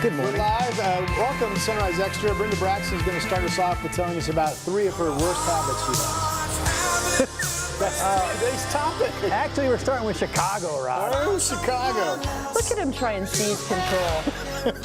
Good morning. We're live. Welcome to Sunrise Extra. Brenda Braxton is going to start us off with telling us about 3 of her worst habits she has. That's today's topic. Actually, we're starting with Chicago, Rob. Oh, Chicago. Look at him try and seize control.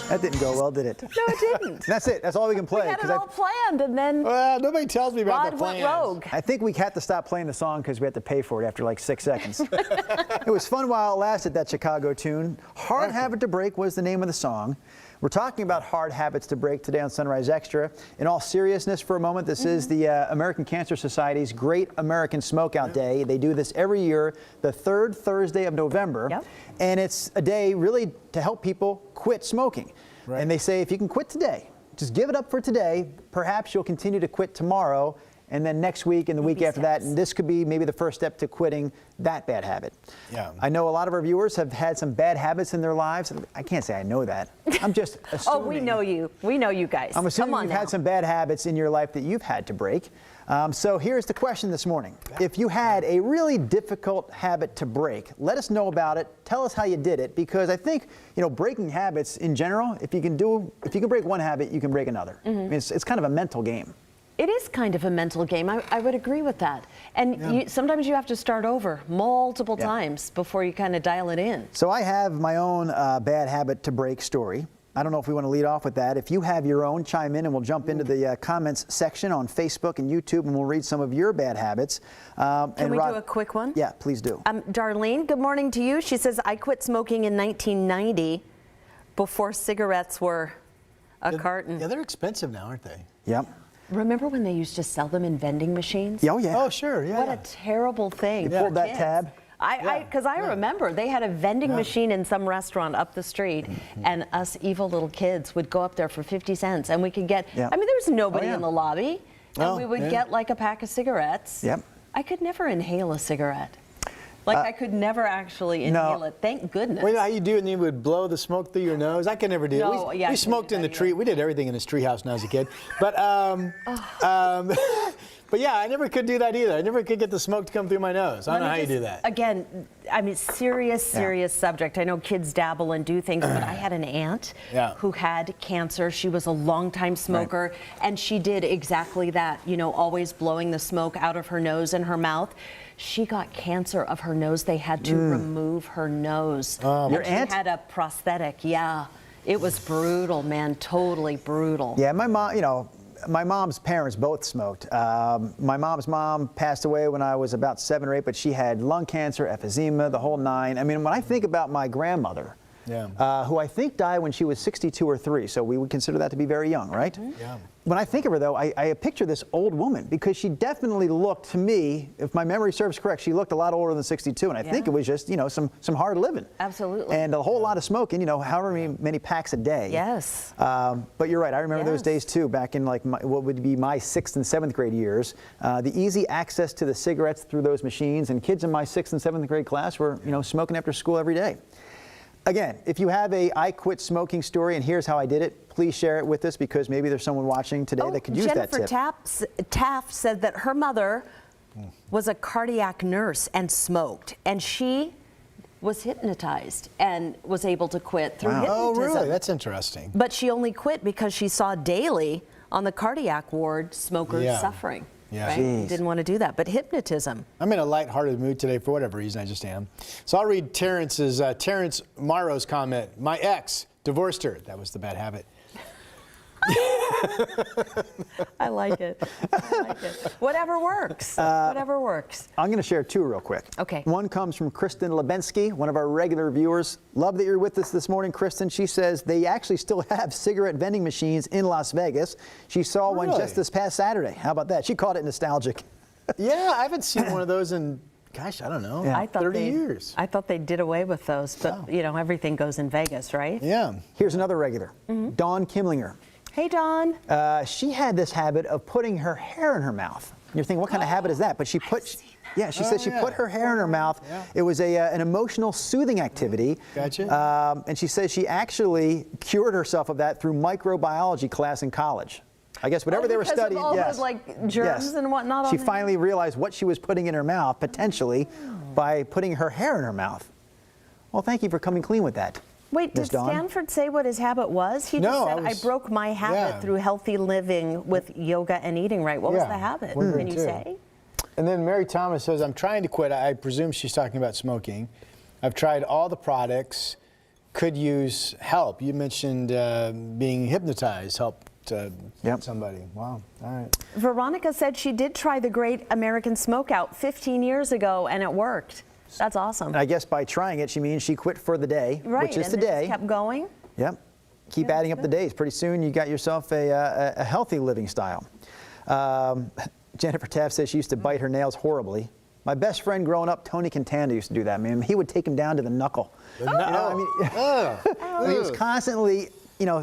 That didn't go well, did it? No, it didn't. That's it. That's all we can play. We had it all planned, and then Well, nobody tells me about Rod the went plans. rogue. I think we had to stop playing the song because we had to pay for it after like 6 seconds. It was fun while it lasted, that Chicago tune. Hard Habit to Break was the name of the song. We're talking about hard habits to break today on Sunrise Extra. In all seriousness for a moment, this is the American Cancer Society's Great American Smokeout Day. They do this every year, the third Thursday of November. Yep. And it's a day really to help people quit smoking. Right. And they say if you can quit today, just give it up for today, perhaps you'll continue to quit tomorrow, and then next week and the week after that, and this could be maybe the first step to quitting that bad habit. Yeah. I know a lot of our viewers have had some bad habits in their lives. I can't say I know that. I'm just assuming. Oh, we know you. We know you guys. I'm assuming Come on you've now. had some bad habits in your life that you've had to break. So here's the question this morning. If you had a really difficult habit to break, let us know about it. Tell us how you did it, because I think, you know, breaking habits in general, if you can break one habit, you can break another. I mean, it's kind of a mental game. It is kind of a mental game. I would agree with that. And sometimes you have to start over multiple times before you kind of dial it in. So I have my own bad habit to break story. I don't know if we want to lead off with that. If you have your own, chime in and we'll jump into the comments section on Facebook and YouTube, and we'll read some of your bad habits. Can we do a quick one? Yeah, please do. Darlene, good morning to you. She says, I quit smoking in 1990 before cigarettes were a carton. Yeah, they're expensive now, aren't they? Yep. Remember when they used to sell them in vending machines? Oh, yeah. Oh, sure. Yeah. What a terrible thing. You for pulled that kids. tab. Because I remember they had a vending machine in some restaurant up the street, and us evil little kids would go up there for 50 cents, and we could get, I mean, there was nobody in the lobby, and we would get like a pack of cigarettes. Yep. I could never inhale a cigarette. Like, I could never actually inhale it. Thank goodness. Well, you know how you do it and you would blow the smoke through your nose? I could never do it. No, We smoked in the tree. We did everything in this tree house when I was a kid. But, but yeah, I never could do that either. I never could get the smoke to come through my nose. I don't know how you do that. Again, I mean, serious subject. I know kids dabble and do things, but I had an aunt who had cancer. She was a longtime smoker, and she did exactly that, you know, always blowing the smoke out of her nose and her mouth. She got cancer of her nose. They had to remove her nose. Your aunt? She had a prosthetic, It was brutal, man, totally brutal. Yeah, my mom, you know, my mom's parents both smoked. My mom's mom passed away when I was about 7 or 8, but she had lung cancer, emphysema, the whole 9. I mean, when I think about my grandmother, who I think died when she was 62 or 3, so we would consider that to be very young, right? Yeah. When I think of her, though, I picture this old woman, because she definitely looked, to me, if my memory serves correct, she looked a lot older than 62, and I think it was just, you know, some hard living. Absolutely. And a whole lot of smoking, you know, however many packs a day. Yes. But you're right, I remember those days too, back in like what would be my 6th and 7th grade years. The easy access to the cigarettes through those machines, and kids in my 6th and 7th grade class were, you know, smoking after school every day. Again, if you have a I quit smoking story and here's how I did it, please share it with us, because maybe there's someone watching today that could use that tip. Jennifer Taft said that her mother was a cardiac nurse and smoked, and she was hypnotized and was able to quit through hypnotism. Oh, really? That's interesting. But she only quit because she saw daily on the cardiac ward smokers suffering. Yeah. Right? Didn't want to do that, but hypnotism. I'm in a lighthearted mood today for whatever reason. I just am. So I'll read Terrence Morrow's comment. My ex divorced her. That was the bad habit. I like it. I like it. Whatever works. Whatever works. I'm going to share 2 real quick. Okay. One comes from Kristen Lebensky, one of our regular viewers. Love that you're with us this morning, Kristen. She says they actually still have cigarette vending machines in Las Vegas. She saw one just this past Saturday. How about that? She called it nostalgic. Yeah, I haven't seen one of those in, gosh, I don't know, 30 years. I thought they did away with those, but you know, everything goes in Vegas, right? Yeah. Here's another regular, Dawn Kimlinger. Hey, Dawn. She had this habit of putting her hair in her mouth. You're thinking, what kind of habit is that? But she put, she said she put her hair in her mouth. Yeah. It was an emotional soothing activity. Gotcha. And she says she actually cured herself of that through microbiology class in college. I guess whatever they were studying, of all those, like, germs and whatnot. She finally realized what she was putting in her mouth, potentially, by putting her hair in her mouth. Well, thank you for coming clean with that. Wait, Miss did Dawn? Stanford say what his habit was? He just No, said, I broke my habit through healthy living with yoga and eating right. What was the habit? Can you say? And then Mary Thomas says, I'm trying to quit. I presume she's talking about smoking. I've tried all the products, could use help. You mentioned being hypnotized helped somebody. Wow, all right. Veronica said she did try the Great American Smokeout 15 years ago and it worked. That's awesome. And I guess by trying it, she means she quit for the day, Right, which is and then today. just kept going. Yep. Keep adding up the days. Pretty soon you got yourself a healthy living style. Jennifer Taft says she used to bite her nails horribly. My best friend growing up, Tony Cantanda, used to do that, man. He would take him down to the knuckle. He was constantly,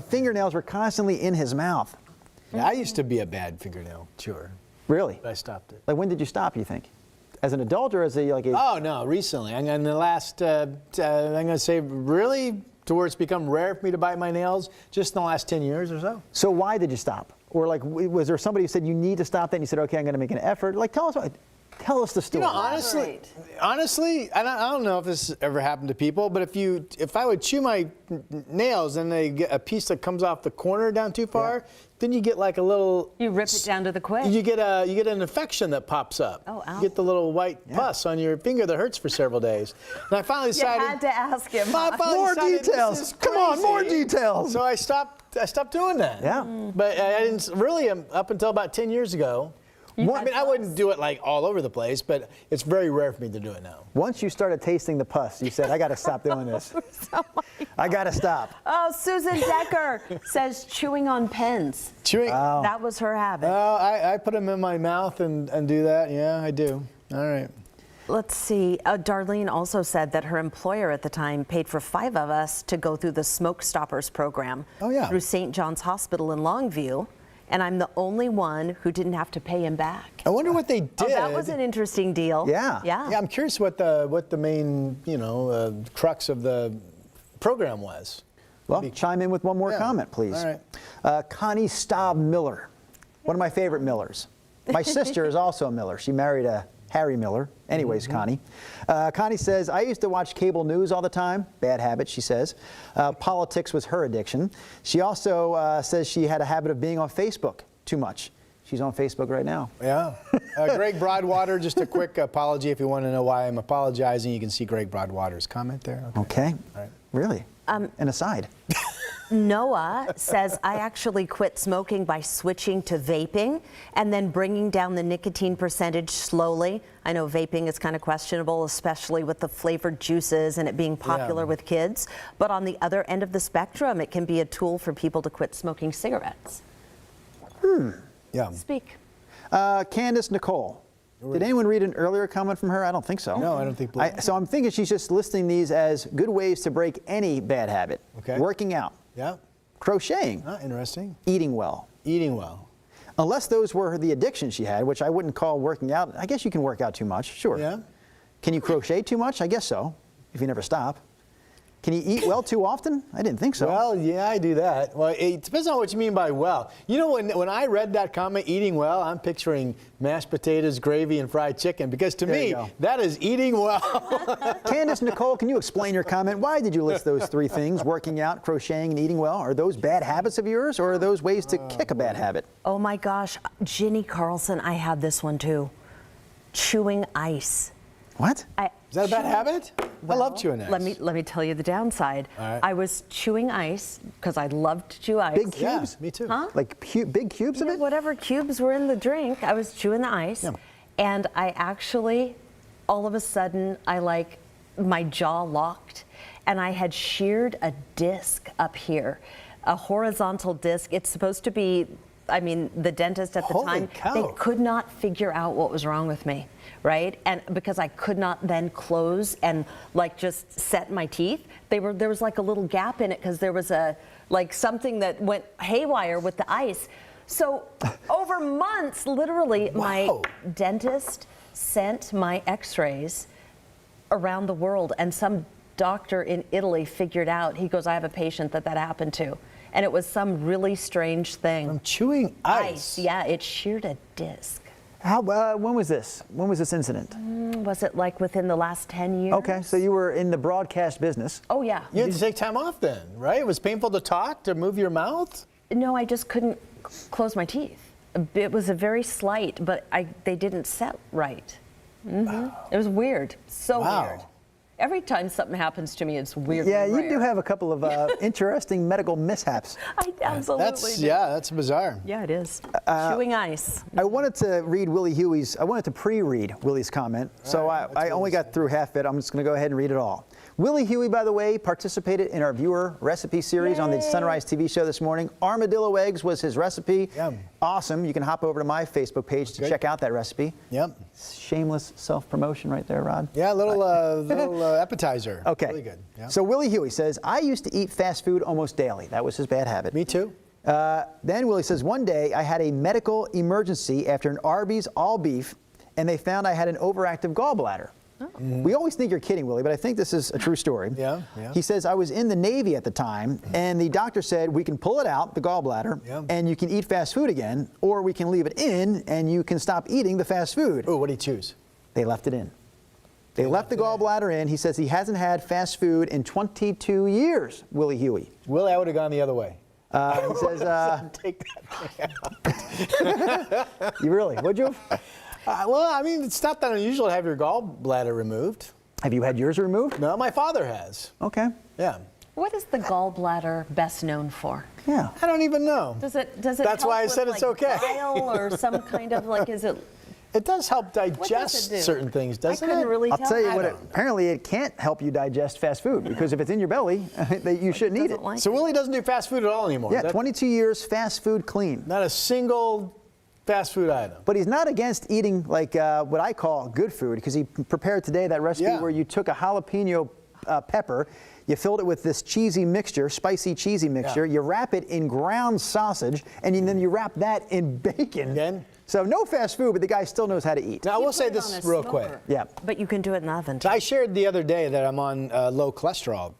fingernails were constantly in his mouth. Yeah, I used to be a bad fingernail chewer. Really? But I stopped it. Like, when did you stop, you think? As an adult or as a, Oh, no, recently. And in the last, I'm going to say, really, to where it's become rare for me to bite my nails, just in the last 10 years or so. So why did you stop? Or like, was there somebody who said you need to stop that and you said, okay, I'm going to make an effort? Like, tell us the story. Honestly, I don't know if this ever happened to people, but if I would chew my nails and they get a piece that comes off the corner down too far, then you get like a little. You rip it down to the quick. You get an infection that pops up. Oh, ow. You get the little white pus on your finger that hurts for several days. And I finally decided. You had to ask him. More details. Come on, more details. So I stopped doing that. Yeah. But I didn't really up until about 10 years ago. I wouldn't do it like all over the place, but it's very rare for me to do it now. Once you started tasting the pus, you said, I got to stop doing this. I got to stop. Oh, Susan Decker says chewing on pens. Chewing? That was her habit. I put them in my mouth and do that. Yeah, I do. All right. Let's see. Darlene also said that her employer at the time paid for 5 of us to go through the Smoke Stoppers program through St. John's Hospital in Longview. And I'm the only one who didn't have to pay him back. I wonder what they did. Oh, that was an interesting deal. Yeah. Yeah. I'm curious what the main crux of the program was. Well, chime in with one more comment, please. All right. Connie Staub Miller, one of my favorite Millers. My sister is also a Miller. She married a Harry Miller. Anyways, Connie. Connie says, I used to watch cable news all the time. Bad habit, she says. Politics was her addiction. She also says she had a habit of being on Facebook too much. She's on Facebook right now. Yeah. Greg Broadwater, just a quick apology. If you want to know why I'm apologizing, you can see Greg Broadwater's comment there. Okay. All right. Really? An aside. Noah says, I actually quit smoking by switching to vaping and then bringing down the nicotine percentage slowly. I know vaping is kind of questionable, especially with the flavored juices and it being popular with kids. But on the other end of the spectrum, it can be a tool for people to quit smoking cigarettes. Yeah. Speak. Candace Nicole. Did anyone read an earlier comment from her? I don't think so. No, I don't think so. So I'm thinking she's just listing these as good ways to break any bad habit. Okay. Working out. Yeah. Crocheting. Interesting. Eating well. Eating well. Unless those were the addiction she had, which I wouldn't call working out. I guess you can work out too much, sure. Yeah. Can you crochet too much? I guess so, if you never stop. Can you eat well too often? I didn't think so. Well, yeah, I do that. Well, it depends on what you mean by well. You know, when I read that comment, eating well, I'm picturing mashed potatoes, gravy, and fried chicken, because to me, that is eating well. Candace Nicole, can you explain your comment? Why did you list those 3 things, working out, crocheting, and eating well? Are those bad habits of yours, or are those ways to kick a bad habit? Oh my gosh, Ginny Carlson, I had this one too. Chewing ice. What? Is that a bad habit? I love chewing ice. Let me tell you the downside. All right. I was chewing ice because I loved to chew ice. Big cubes? Yeah, me too. Huh? Like big cubes of it? Whatever cubes were in the drink, I was chewing the ice. Yeah. And I actually, all of a sudden, my jaw locked and I had sheared a disc up here, a horizontal disc. It's supposed to be, the dentist at the Holy time, cow. they could not figure out what was wrong with me, right? And because I could not then close and just set my teeth, there was like a little gap in it because there was something that went haywire with the ice. So over months, literally, my dentist sent my x-rays around the world, and some doctor in Italy figured out, he goes, I have a patient that happened to. And it was some really strange thing. From chewing ice. Yeah, it sheared a disc. When was this? When was this incident? Was it like within the last 10 years? Okay, so you were in the broadcast business. Oh, yeah. You had to take time off then, right? It was painful to talk, to move your mouth? No, I just couldn't close my teeth. It was a very slight, but they didn't set right. It was weird. So weird. Every time something happens to me, it's weird. Yeah, you do have a couple of interesting medical mishaps. I absolutely do. Yeah, that's bizarre. Yeah, it is. Chewing ice. I wanted to pre-read Willie's comment, so I only got through half it. I'm just going to go ahead and read it all. Willie Huey, by the way, participated in our viewer recipe series on the Sunrise TV show this morning. Armadillo eggs was his recipe. Yum. Awesome. You can hop over to my Facebook page to check out that recipe. Yep. Shameless self-promotion right there, Rod. Yeah, a little appetizer. Okay. Really good. Yep. So Willie Huey says, I used to eat fast food almost daily. That was his bad habit. Me too. Then Willie says, one day I had a medical emergency after an Arby's all beef, and they found I had an overactive gallbladder. We always think you're kidding, Willie, but I think this is a true story. Yeah. He says, I was in the Navy at the time, and the doctor said, we can pull it out, the gallbladder, and you can eat fast food again, or we can leave it in, and you can stop eating the fast food. Oh, what do you choose? They left it in. They left the gallbladder in. He says he hasn't had fast food in 22 years, Willie Huey. Willie, I would have gone the other way. He says, Take that. you really, would you have? Well, I mean, it's not that unusual to have your gallbladder removed. Have you had yours removed? No, my father has. Okay. Yeah. What is the gallbladder best known for? Yeah. I don't even know. Does it That's help why I with, said it's like, okay. bile or some kind of like, is it? It does help does digest it do? certain things, doesn't I couldn't it? really I'll tell. tell you I what, don't- apparently it can't help you digest fast food, because if it's in your belly, you shouldn't eat it. Doesn't like So it. Willie doesn't do fast food at all anymore. Yeah, That- 22 years fast food clean. Not a single fast food item. But he's not against eating like what I call good food, because he prepared today that recipe where you took a jalapeno pepper, you filled it with this cheesy mixture, spicy cheesy mixture, you wrap it in ground sausage, and then you wrap that in bacon. Again? So no fast food, but the guy still knows how to eat. Now, I will You say put it on this a real smoker. quick. Yeah. But you can do it in the oven. I shared the other day that I'm on a low cholesterol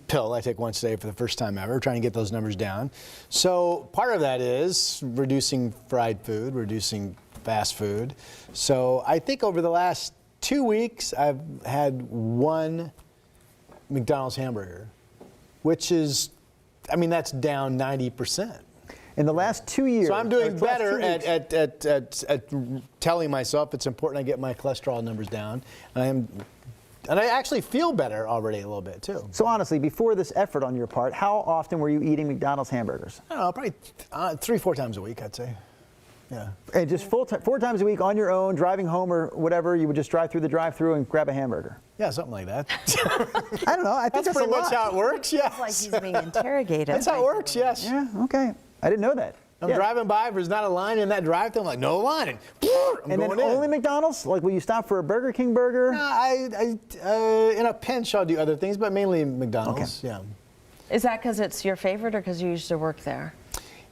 pill I take once a day for the first time ever, trying to get those numbers down. So part of that is reducing fried food, reducing fast food. So I think over the last 2 weeks, I've had one McDonald's hamburger, which is, I mean, that's down 90%. In the last 2 years. So I'm doing or the last better 2 weeks. at telling myself it's important I get my cholesterol numbers down. And I actually feel better already a little bit too. So honestly, before this effort on your part, how often were you eating McDonald's hamburgers? I don't know, probably 3-4 times a week, I'd say. Yeah. And just 4 times a week on your own, driving home or whatever, you would just drive through the drive-through and grab a hamburger. Yeah, something like that. I don't know. I think That's pretty a much lot. how it works, yes. It's like he's being interrogated. That's how it works, yes. Yeah. Okay. I didn't know that. I'm driving by, if there's not a line in that drive-thru, I'm like, no line. And I'm And then going in. only McDonald's? Like, will you stop for a Burger King burger? In a pinch, I'll do other things, but mainly McDonald's. Yeah. Is that because it's your favorite or because you used to work there?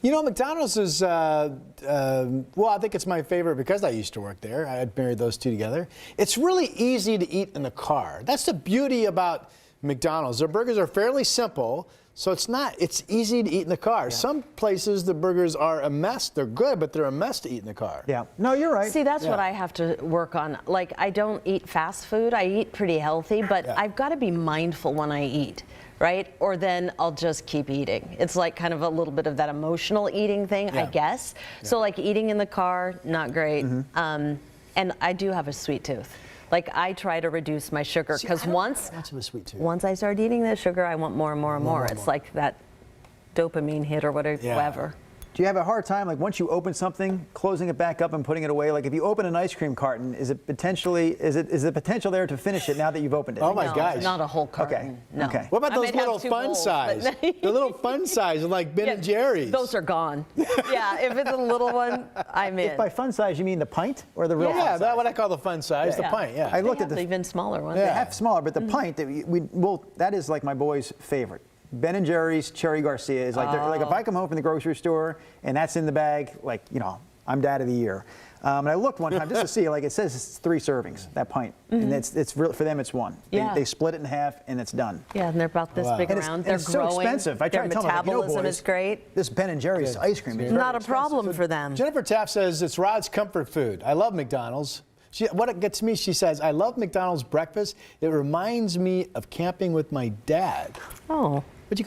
You know, McDonald's is, well, I think it's my favorite because I used to work there. I had married those two together. It's really easy to eat in the car. That's the beauty about McDonald's. Their burgers are fairly simple, so it's easy to eat in the car. Yeah. Some places the burgers are a mess. They're good, but they're a mess to eat in the car. Yeah. No, you're right. See, that's what I have to work on. Like, I don't eat fast food. I eat pretty healthy, but I've got to be mindful when I eat, right? Or then I'll just keep eating. It's like kind of a little bit of that emotional eating thing, I guess. Yeah. So like eating in the car, not great. And I do have a sweet tooth. Like, I try to reduce my sugar because once I start eating the sugar, I want more and more and more. It's like that dopamine hit or whatever. Do you have a hard time, like, once you open something, closing it back up and putting it away? Like, if you open an ice cream carton, is the potential there to finish it now that you've opened it? Oh my gosh! Not a whole carton. Okay. No. Okay. What about those I might have little 2 fun bowls, size? but- The little fun size, like Ben and Jerry's. Those are gone. Yeah, if it's a little one, I'm in. If by fun size you mean the pint or the real fun Yeah, size? that's what I call the fun size, the pint. Yeah. I looked at the the even smaller ones. They have smaller, but the pint that is like my boy's favorite. Ben and Jerry's Cherry Garcia is like, like if I come home from the grocery store and that's in the bag, like, you know, I'm dad of the year. And I looked one time just to see, like it says it's 3 servings, that pint. And it's really, for them it's 1. Yeah. They split it in half and it's done. Yeah, and they're about this big And around. it's, They're and it's growing. so expensive. I Their try to tell them, like, metabolism boys, is great. this Ben and Jerry's ice cream is Not a very problem for them. Jennifer Taft says it's Rod's comfort food. I love McDonald's. What gets me, she says, I love McDonald's breakfast. It reminds me of camping with my dad. Oh. Did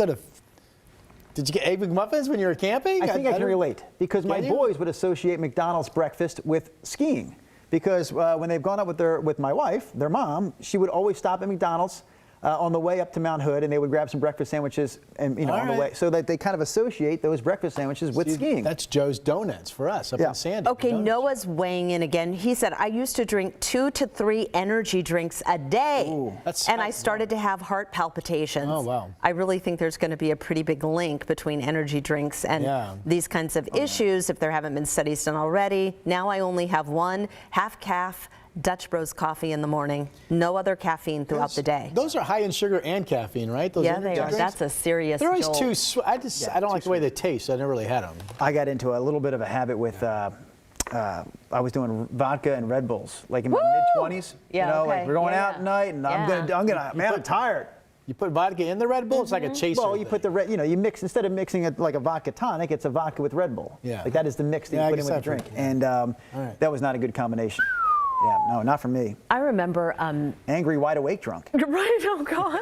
you get Egg McMuffins when you were camping? I think I can relate because my Can you? boys would associate McDonald's breakfast with skiing. Because when they've gone up with my wife, their mom, she would always stop at McDonald's on the way up to Mount Hood, and they would grab some breakfast sandwiches, and on the way, so that they kind of associate those breakfast sandwiches with skiing. That's Joe's Donuts for us up in Sandy. Okay, Donuts. Noah's weighing in again. He said, I used to drink 2 to 3 energy drinks a day, and I started to have heart palpitations. Oh, wow. I really think there's going to be a pretty big link between energy drinks and these kinds of issues if there haven't been studies done already. Now I only have 1 half-calf Dutch Bros coffee in the morning. No other caffeine throughout the day. Those are high in sugar and caffeine, right? Those Yeah, they energy are. drinks? That's a serious They're always jolt. too I don't like the way they taste, so I never really had them. I got into a little bit of a habit with, I was doing vodka and Red Bulls, like in my mid-20s. Yeah, you know, okay. like we're going Yeah, out yeah. tonight, and I'm tired. You put vodka in the Red Bull? It's like a chaser. Well, you put you mix, instead of mixing it like a vodka tonic, it's a vodka with Red Bull. Yeah. Like that is the mix that Yeah, I you put in guess with the I've drink. heard, And that was not a good combination. Yeah, no, not for me. I remember, Angry, wide awake drunk. right, oh God,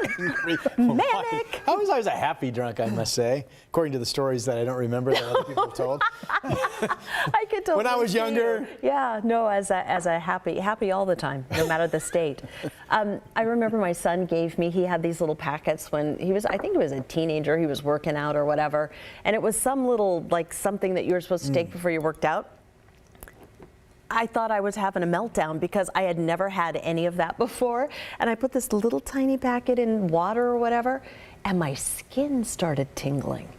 manic. I was always a happy drunk, I must say, according to the stories that I don't remember that other people told. I could totally When I was see younger. you. Yeah, no, as a happy all the time, no matter the state. I remember my son gave me, he had these little packets when he was, I think he was a teenager, he was working out or whatever, and it was some little, like something that you were supposed to take before you worked out. I thought I was having a meltdown because I had never had any of that before. And I put this little tiny packet in water or whatever, and my skin started tingling.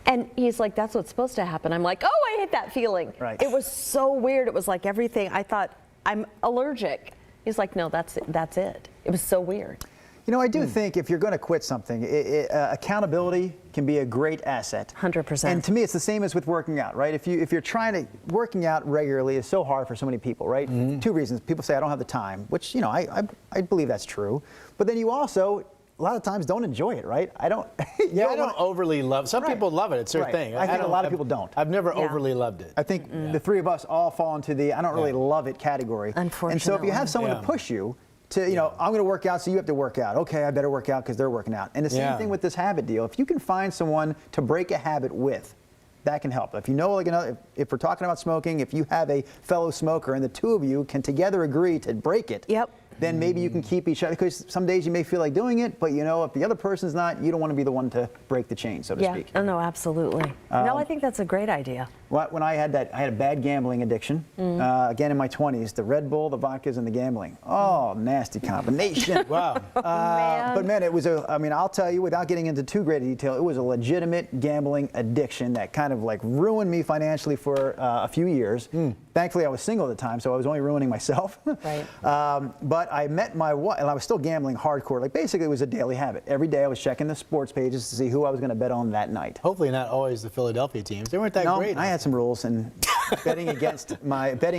And he's like, that's what's supposed to happen. I'm like, oh, I hate that feeling. Right. It was so weird. It was like everything. I thought, I'm allergic. He's like, no, that's it. It was so weird. You know, I do think if you're going to quit something, accountability can be a great asset. 100%. And to me, it's the same as with working out, right? If you're trying to, working out regularly is so hard for so many people, right? 2 reasons. People say, I don't have the time, which, you know, I believe that's true. But then you also, a lot of times, don't enjoy it, right? I don't. Yeah, I don't overly love. Some people love it. It's their thing. I think a lot of people don't. I've never overly loved it. I think the 3 of us all fall into the I don't really love it category. Unfortunately. And so if you have someone to push you to, you know, I'm going to work out, so you have to work out. Okay, I better work out because they're working out. And the same thing with this habit deal. If you can find someone to break a habit with, that can help. If you know, like, if we're talking about smoking, if you have a fellow smoker and the 2 of you can together agree to break it, then maybe you can keep each other, because some days you may feel like doing it, but you know, if the other person's not, you don't want to be the one to break the chain, so to speak. Oh, no, absolutely. No, I think that's a great idea. When I had a bad gambling addiction, again in my 20s, the Red Bull, the vodkas, and the gambling. Oh, nasty combination. Wow. But man, it was I'll tell you, without getting into too great a detail, it was a legitimate gambling addiction that kind of like ruined me financially for a few years. Thankfully, I was single at the time, so I was only ruining myself. Right. But I met my wife, and I was still gambling hardcore. Like, basically, it was a daily habit. Every day I was checking the sports pages to see who I was going to bet on that night. Hopefully not always the Philadelphia teams. They weren't that great. I had some rules, and betting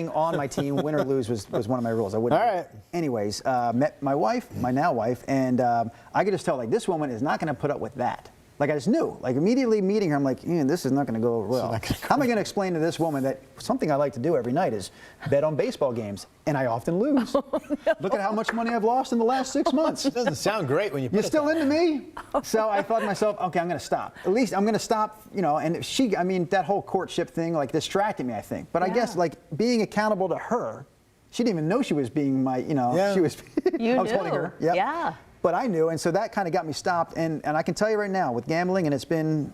on my team, win or lose, was one of my rules. I wouldn't. All right. Anyways, met my wife, my now wife, and I could just tell, like, this woman is not going to put up with that. Like, I just knew. Like, immediately meeting her, I'm like, this is not going to go well. How am I going to explain to this woman that something I like to do every night is bet on baseball games, and I often lose? Look at how much money I've lost in the last 6 months. It doesn't sound great when you put You're it still that into me? So I thought to myself, okay, I'm going to stop. At least I'm going to stop, you know, and that whole courtship thing, like, distracted me, I think. But I guess, like, being accountable to her, she didn't even know she was being my, you know, she was, You I was knew. holding her. Yep. Yeah. But I knew, and so that kind of got me stopped. And I can tell you right now, with gambling, and it's been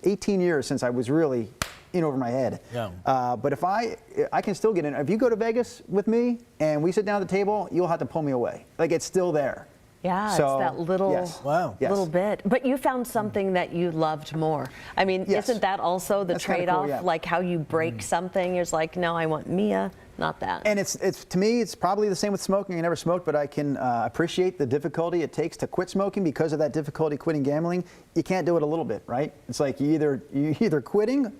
18 years since I was really in over my head. Yeah. But if I can still get in. If you go to Vegas with me and we sit down at the table, you'll have to pull me away. Like, it's still there. Yeah, So, it's that little, yes. Wow. Yes. little bit. But you found something that you loved more. I mean, Yes. isn't that also the That's kinda trade-off? cool, yeah. Like how you break something, you're like, no, I want Mia, not that. And it's to me, it's probably the same with smoking. I never smoked, but I can appreciate the difficulty it takes to quit smoking because of that difficulty quitting gambling. You can't do it a little bit, right? It's like you either quitting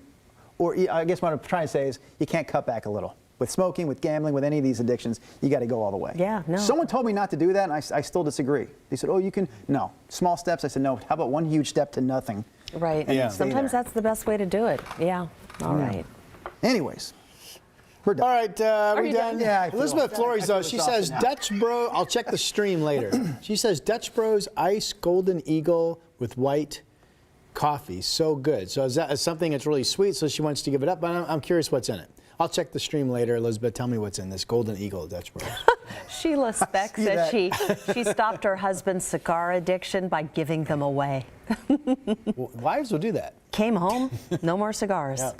or I guess what I'm trying to say is you can't cut back a little. With smoking, with gambling, with any of these addictions, you got to go all the way. Yeah, no. Someone told me not to do that, and I still disagree. They said, oh, you can, no. Small steps. I said, no. How about one huge step to nothing? Right. And Sometimes that's the best way to do it. Yeah. All right. Anyways, we're done. All right, are we you done? done? Yeah, I feel- Elizabeth I Flores, feel though, she exhausted says now. Dutch Bro, I'll check the stream later. She says Dutch Bros Ice Golden Eagle with white coffee. So good. So is that something that's really sweet, so she wants to give it up, but I'm curious what's in it. I'll check the stream later. Elizabeth, tell me what's in this Golden Eagle Dutch Bros. Sheila Speck see says that. she stopped her husband's cigar addiction by giving them away. Wives will do that. Came home, no more cigars. Yeah.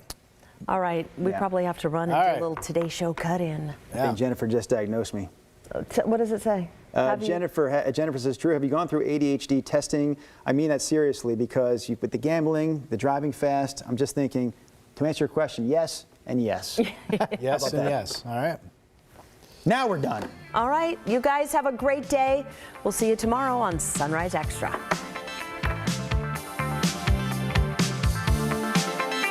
All right, we Yeah. probably have to run and All do right. a little Today Show cut-in. I think Jennifer just diagnosed me. What does it say? Have you- Jennifer says, Drew, have you gone through ADHD testing? I mean that seriously because with the gambling, the driving fast, I'm just thinking, to answer your question, yes and yes. Yes and that? yes. All right. Now we're done. All right, you guys have a great day. We'll see you tomorrow on Sunrise Extra.